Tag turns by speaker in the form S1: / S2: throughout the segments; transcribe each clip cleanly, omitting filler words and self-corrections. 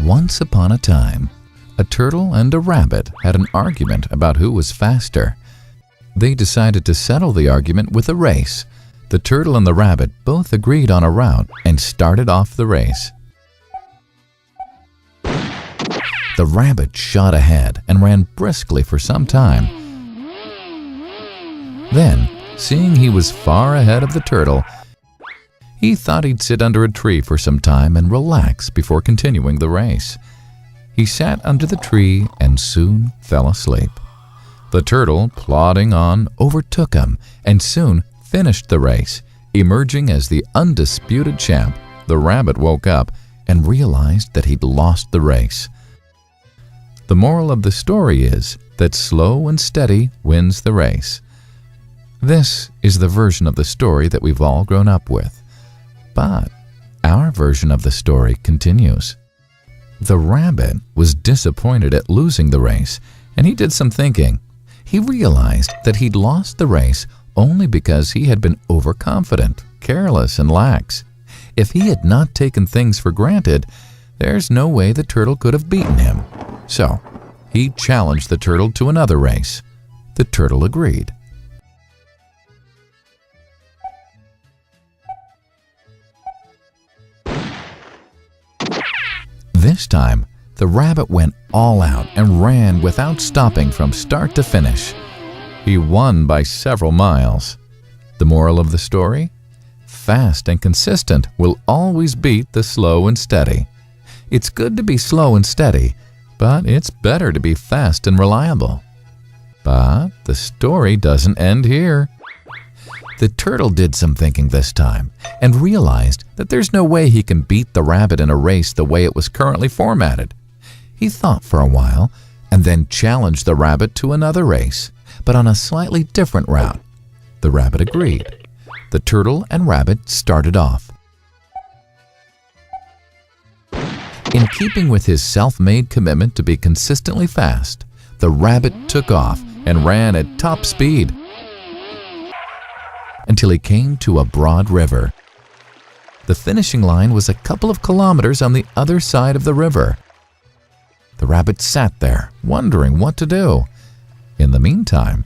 S1: Once upon a time, a turtle and a rabbit had an argument about who was faster. They decided to settle the argument with a race. The turtle and the rabbit both agreed on a route and started off the race. The rabbit shot ahead and ran briskly for some time. Then, seeing he was far ahead of the turtle, he thought he'd sit under a tree for some time and relax before continuing the race. He sat under the tree and soon fell asleep. The turtle, plodding on, overtook him and soon finished the race. Emerging as the undisputed champ, the rabbit woke up and realized that he'd lost the race. The moral of the story is that slow and steady wins the race. This is the version of the story that we've all grown up with. But our version of the story continues. The rabbit was disappointed at losing the race, and he did some thinking. He realized that he'd lost the race only because he had been overconfident, careless, and lax. If he had not taken things for granted, there's no way the turtle could have beaten him. So, he challenged the turtle to another race. The turtle agreed. This time, the rabbit went all out and ran without stopping from start to finish. He won by several miles. The moral of the story? Fast and consistent will always beat the slow and steady. It's good to be slow and steady, but it's better to be fast and reliable. But the story doesn't end here. The turtle did some thinking this time and realized that there's no way he can beat the rabbit in a race the way it was currently formatted. He thought for a while and then challenged the rabbit to another race, but on a slightly different route. The rabbit agreed. The turtle and rabbit started off. In keeping with his self-made commitment to be consistently fast, the rabbit took off and ran at top speed until he came to a broad river. The finishing line was a couple of kilometers on the other side of the river. The rabbit sat there, wondering what to do. In the meantime,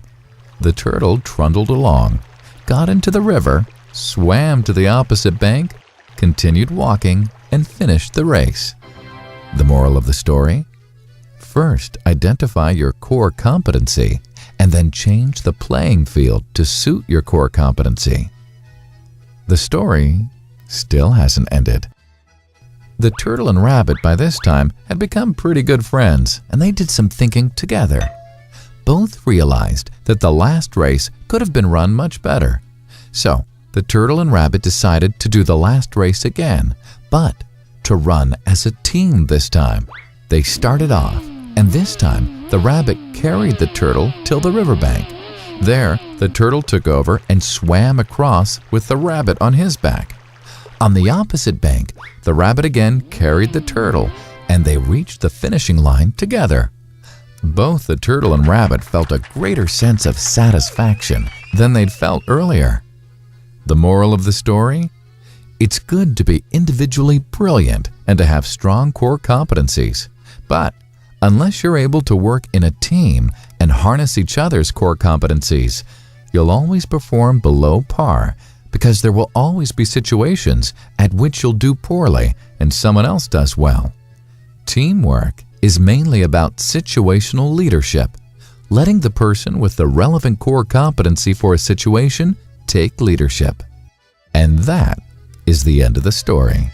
S1: the turtle trundled along, got into the river, swam to the opposite bank, continued walking, and finished the race. The moral of the story? First, identify your core competency and then change the playing field to suit your core competency. The story still hasn't ended. The turtle and rabbit by this time had become pretty good friends, and they did some thinking together. Both realized that the last race could have been run much better. So, the turtle and rabbit decided to do the last race again, but to run as a team this time. They started off, and this time the rabbit carried the turtle till the riverbank. There, the turtle took over and swam across with the rabbit on his back. On the opposite bank, the rabbit again carried the turtle, and they reached the finishing line together. Both the turtle and rabbit felt a greater sense of satisfaction than they'd felt earlier. The moral of the story? It's good to be individually brilliant and to have strong core competencies, but unless you're able to work in a team and harness each other's core competencies, you'll always perform below par because there will always be situations at which you'll do poorly and someone else does well. Teamwork is mainly about situational leadership, letting the person with the relevant core competency for a situation take leadership. And that is the end of the story.